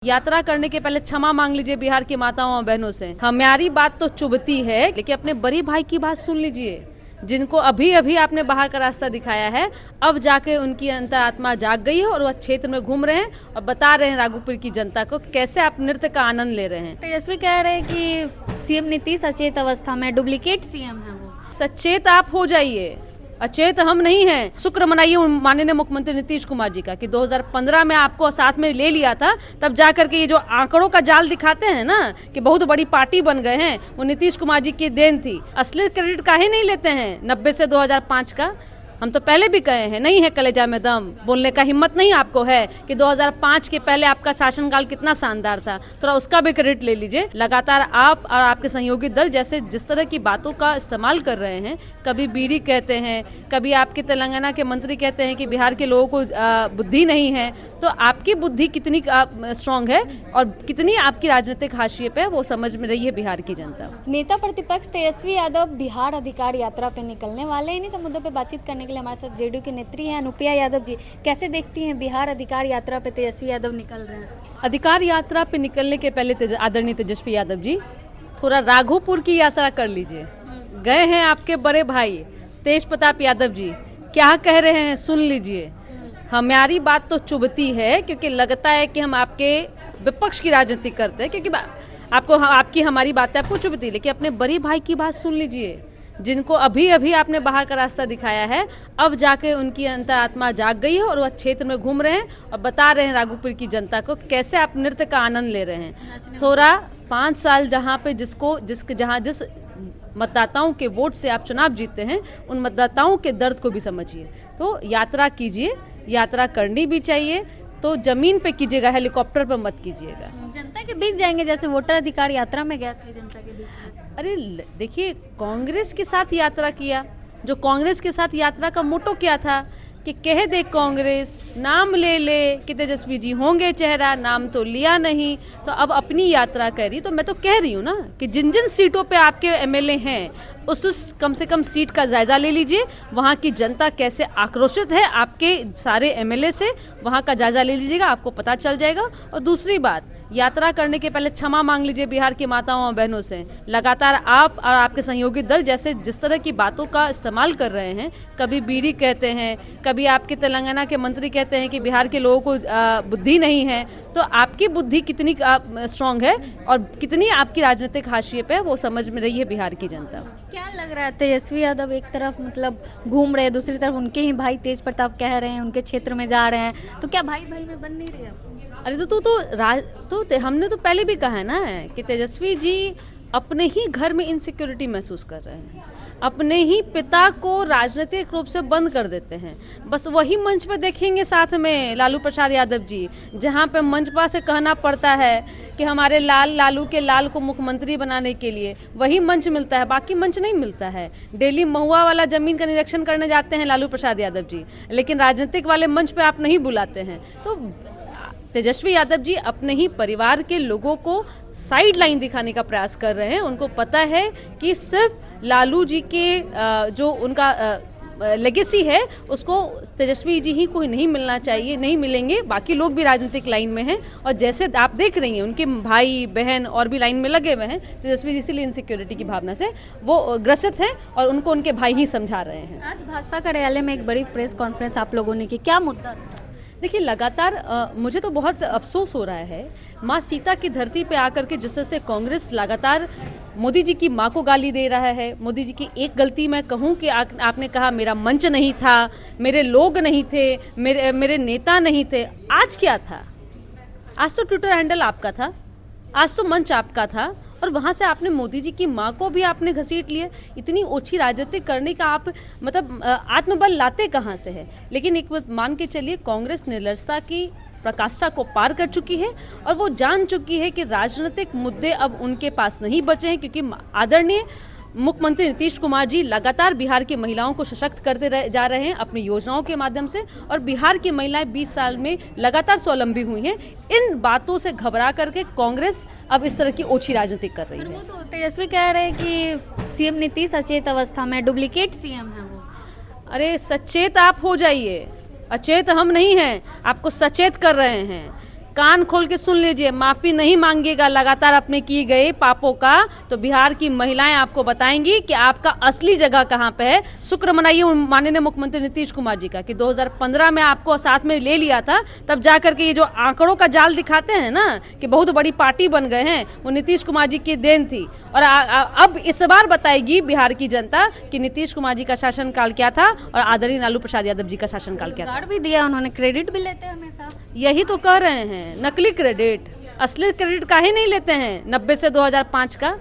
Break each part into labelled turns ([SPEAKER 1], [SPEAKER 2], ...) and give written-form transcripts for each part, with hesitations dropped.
[SPEAKER 1] यात्रा करने के पहले क्षमा मांग लीजिए बिहार की माताओं और बहनों से। हमारी बात तो चुभती है, लेकिन अपने बड़ी भाई की बात सुन लीजिए, जिनको अभी अभी आपने बाहर का रास्ता दिखाया है। अब जाके उनकी अंतरात्मा जाग गई है और वह क्षेत्र में घूम रहे हैं और बता रहे हैं राघोपुर की जनता को कैसे आप नृत्य का आनंद ले रहे हैं।
[SPEAKER 2] तेजस्वी कह रहे हैं कि सीएम नीतीश अचेत अवस्था में, डुप्लीकेट सीएम है वो।
[SPEAKER 1] सचेत आप हो जाइए, अचेत हम नहीं हैं। शुक्र मनाइए माननीय मुख्यमंत्री नीतीश कुमार जी का कि 2015 में आपको साथ में ले लिया था। तब जा करके ये जो आंकड़ों का जाल दिखाते हैं ना कि बहुत बड़ी पार्टी बन गए हैं, वो नीतीश कुमार जी की देन थी। असली क्रेडिट काहे नहीं लेते हैं 90 से 2005 का? हम तो पहले भी कहे हैं, नहीं है कलेजा में दम, बोलने का हिम्मत नहीं आपको है कि 2005 के पहले आपका शासनकाल कितना शानदार था। थोड़ा उसका भी क्रेडिट ले लीजिए। लगातार आप और आपके सहयोगी दल जैसे जिस तरह की बातों का इस्तेमाल कर रहे हैं, कभी बीड़ी कहते हैं, कभी आपके तेलंगाना के मंत्री कहते हैं कि बिहार के लोगों को बुद्धि नहीं है। तो आपकी बुद्धि कितनी स्ट्रांग है और कितनी आपकी राजनीतिक हाशिए पे वो समझ में रही है बिहार की जनता।
[SPEAKER 2] नेता प्रतिपक्ष तेजस्वी यादव बिहार अधिकार यात्रा पे निकलने वाले हैं। इन्हीं मुद्दों पे बातचीत करने के लिए हमारे साथ जेडीयू की नेत्री हैं अनुप्रिया यादव जी। कैसे देखती हैं बिहार अधिकार यात्रा पे तेजस्वी यादव निकल रहे हैं?
[SPEAKER 1] अधिकार यात्रा पे निकलने के पहले आदरणीय तेजस्वी यादव जी थोड़ा राघोपुर की यात्रा कर लीजिए। गए हैं आपके बड़े भाई तेज प्रताप यादव जी, क्या कह रहे हैं सुन लीजिए। हमारी बात तो चुभती है, क्योंकि लगता है कि हम आपके विपक्ष की राजनीति करते हैं, क्योंकि आपकी हमारी बातें आपको चुभती है। लेकिन अपने बड़ी भाई की बात सुन लीजिए, जिनको अभी अभी आपने बाहर का रास्ता दिखाया है। अब जाके उनकी अंतरात्मा जाग गई है और वह क्षेत्र में घूम रहे हैं और बता रहे हैं राघोपुर की जनता को कैसे आप नृत्य का आनंद ले रहे हैं। थोड़ा 5 साल जहाँ पे जिस मतदाताओं के वोट से आप चुनाव जीतते हैं, उन मतदाताओं के दर्द को भी समझिए। तो यात्रा कीजिए, यात्रा करनी भी चाहिए तो जमीन पे कीजिएगा, हेलीकॉप्टर पर मत कीजिएगा।
[SPEAKER 2] जनता के बीच जाएंगे, जैसे वोटर अधिकार यात्रा में गया था जनता के बीच में।
[SPEAKER 1] अरे देखिए, कांग्रेस के साथ यात्रा किया, जो कांग्रेस के साथ यात्रा का मोटो क्या था कि कह दे कांग्रेस, नाम ले ले कि तेजस्वी जी होंगे चेहरा, नाम तो लिया नहीं। तो अब अपनी यात्रा करी। तो मैं तो कह रही हूँ ना कि जिन जिन सीटों पे आपके एमएलए हैं, उस कम से कम सीट का जायजा ले लीजिए। वहाँ की जनता कैसे आक्रोशित है आपके सारे एमएलए से, वहाँ का जायजा ले लीजिएगा, आपको पता चल जाएगा। और दूसरी बात, यात्रा करने के पहले क्षमा मांग लीजिए बिहार की माताओं और बहनों से। लगातार आप और आपके सहयोगी दल जैसे जिस तरह की बातों का इस्तेमाल कर रहे हैं, कभी बीड़ी कहते हैं, कभी आपके तेलंगाना के मंत्री कहते हैं कि बिहार के लोगों को बुद्धि नहीं है। तो आपकी बुद्धि कितनी स्ट्रांग है और कितनी आपकी राजनीतिक हाशिए पे वो समझ में रही है बिहार की जनता।
[SPEAKER 2] क्या लग रहा है, तेजस्वी यादव एक तरफ मतलब घूम रहे हैं, दूसरी तरफ उनके ही भाई तेज प्रताप कह रहे हैं उनके क्षेत्र में जा रहे हैं, तो क्या भाई भाई में बन नहीं रहे?
[SPEAKER 1] अरे तो हमने तो पहले भी कहा है ना कि तेजस्वी जी अपने ही घर में इनसिक्योरिटी महसूस कर रहे हैं, अपने ही पिता को राजनीतिक रूप से बंद कर देते हैं। बस वही मंच पर देखेंगे साथ में लालू प्रसाद यादव जी, जहां पे मंच पर से कहना पड़ता है कि हमारे लालू के लाल को मुख्यमंत्री बनाने के लिए वही मंच मिलता है, बाकी मंच नहीं मिलता है। डेली महुआ वाला जमीन का निरीक्षण करने जाते हैं लालू प्रसाद यादव जी, लेकिन राजनीतिक वाले मंच पर आप नहीं बुलाते हैं। तो तेजस्वी यादव जी अपने ही परिवार के लोगों को साइड लाइन दिखाने का प्रयास कर रहे हैं। उनको पता है कि सिर्फ लालू जी के जो उनका लेगेसी है, उसको तेजस्वी जी ही को नहीं मिलना चाहिए, नहीं मिलेंगे। बाकी लोग भी राजनीतिक लाइन में हैं और जैसे आप देख रही हैं उनके भाई बहन और भी लाइन में लगे हुए हैं। तेजस्वी जी इसीलिए इनसिक्योरिटी की भावना से वो ग्रसित हैं और उनको उनके भाई ही समझा रहे हैं।
[SPEAKER 2] आज भाजपा कार्यालय में एक बड़ी प्रेस कॉन्फ्रेंस आप लोगों ने की, क्या मुद्दा था?
[SPEAKER 1] देखिए, लगातार मुझे तो बहुत अफसोस हो रहा है, माँ सीता की धरती पे आकर के जिस तरह से कांग्रेस लगातार मोदी जी की माँ को गाली दे रहा है। मोदी जी की एक गलती मैं कहूँ कि आपने कहा मेरा मंच नहीं था, मेरे लोग नहीं थे, मेरे नेता नहीं थे। आज क्या था? आज तो ट्विटर हैंडल आपका था, आज तो मंच आपका था और वहाँ से आपने मोदी जी की माँ को भी आपने घसीट लिया। इतनी ओछी राजनीति करने का आप मतलब आत्मबल लाते कहाँ से है? लेकिन एक बात मान के चलिए, कांग्रेस निर्लजता की प्रकाष्ठा को पार कर चुकी है और वो जान चुकी है कि राजनीतिक मुद्दे अब उनके पास नहीं बचे हैं, क्योंकि आदरणीय मुख्यमंत्री नीतीश कुमार जी लगातार बिहार की महिलाओं को सशक्त करते जा रहे हैं अपनी योजनाओं के माध्यम से, और बिहार की महिलाएं 20 साल में लगातार स्वावलंबी हुई हैं। इन बातों से घबरा करके कांग्रेस अब इस तरह की ओछी राजनीति कर रही है।
[SPEAKER 2] वो तो तेजस्वी कह रहे हैं कि सीएम नीतीश अचेत अवस्था में, डुप्लीकेट सीएम है वो।
[SPEAKER 1] अरे सचेत आप हो जाइए, अचेत हम नहीं हैं, आपको सचेत कर रहे हैं। कान खोल के सुन लीजिए, माफी नहीं मांगिएगा लगातार अपने किए गए पापों का, तो बिहार की महिलाएं आपको बताएंगी कि आपका असली जगह कहां पे है। शुक्र मनाइए माननीय मुख्यमंत्री नीतीश कुमार जी का कि 2015 में आपको साथ में ले लिया था, तब जाकर के ये जो आंकड़ों का जाल दिखाते हैं ना कि बहुत बड़ी पार्टी बन गए हैं, वो नीतीश कुमार जी की देन थी। और अब इस बार बताएगी बिहार की जनता कि नीतीश कुमार जी का शासनकाल क्या था और आदरणीय लालू प्रसाद यादव जी का शासनकाल क्या था।
[SPEAKER 2] रोजगार भी दिया उन्होंने, क्रेडिट भी लेते हैं हमेशा।
[SPEAKER 1] यही तो कह रहे हैं, नकली क्रेडिट, असली क्रेडिट काहे नहीं लेते हैं 90 से 2005 का।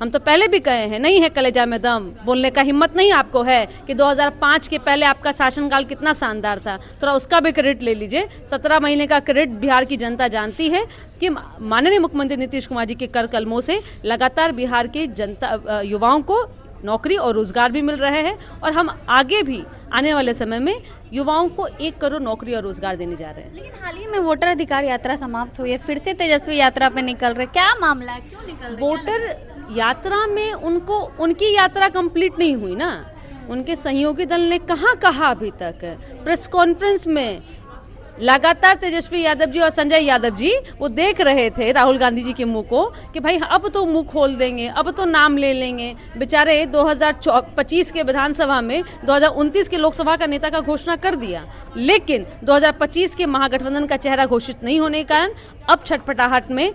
[SPEAKER 1] हम तो पहले भी कहे हैं, नहीं है कलेजा में दम, बोलने का हिम्मत नहीं आपको है कि 2005 के पहले आपका शासनकाल कितना शानदार था, थोड़ा उसका भी क्रेडिट ले लीजिए। 17 महीने का क्रेडिट बिहार की जनता जानती है कि माननीय मुख्यमंत्री नीतीश कुमार जी के कर कलमों से लगातार बिहार की जनता युवाओं को नौकरी और रोजगार भी मिल रहे हैं, और हम आगे भी आने वाले समय में युवाओं को 1 करोड़ नौकरी और रोजगार देने जा रहे हैं।
[SPEAKER 2] लेकिन हाल ही में वोटर अधिकार यात्रा समाप्त हुई है, फिर से तेजस्वी यात्रा पे निकल रहे, क्या मामला है, क्यों निकल रहे?
[SPEAKER 1] वोटर यात्रा में उनकी यात्रा कंप्लीट नहीं हुई ना। उनके सहयोगी दल ने कहाँ कहा अभी तक, प्रेस कॉन्फ्रेंस में लगातार तेजस्वी यादव जी और संजय यादव जी वो देख रहे थे राहुल गांधी जी के मुंह को कि भाई अब तो मुंह खोल देंगे, अब तो नाम ले लेंगे। बेचारे 2025 के विधानसभा में 2029 के लोकसभा का नेता का घोषणा कर दिया, लेकिन 2025 के महागठबंधन का चेहरा घोषित नहीं होने के कारण अब छटपटाहट में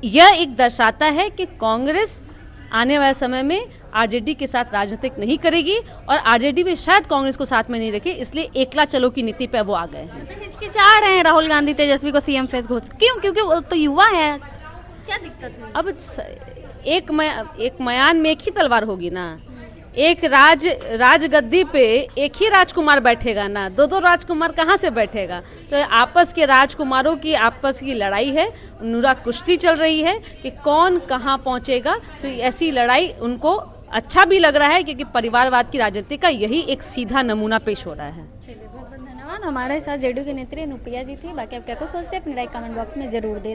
[SPEAKER 1] यह एक दर्शाता है कि कांग्रेस आने वाले समय में आरजेडी के साथ राजनीतिक नहीं करेगी, और आरजेडी भी शायद कांग्रेस को साथ में नहीं रखे, इसलिए एकला चलो की नीति पे वो आ गए हैं।
[SPEAKER 2] हिचकिचा रहे हैं राहुल गांधी तेजस्वी को सीएम फेस घोषित, क्यों? क्योंकि वो तो युवा है, क्या दिक्कत है?
[SPEAKER 1] अब एक मयान में एक ही तलवार होगी ना। एक राजगद्दी पे एक ही राजकुमार बैठेगा ना, दो राजकुमार कहाँ से बैठेगा? तो आपस के राजकुमारों की आपस की लड़ाई है, नुरा कुश्ती चल रही है कि कौन कहाँ पहुँचेगा। तो ऐसी लड़ाई उनको अच्छा भी लग रहा है, क्योंकि परिवारवाद की राजनीति का यही एक सीधा नमूना पेश हो रहा है।
[SPEAKER 2] चलिए, बहुत बहुत धन्यवाद। हमारे साथ जेडीयू की नेत्री अनुप्रिया जी थी। बाकी आप क्या कुछ सोचते हैं अपनी राय कमेंट बॉक्स में जरूर दें।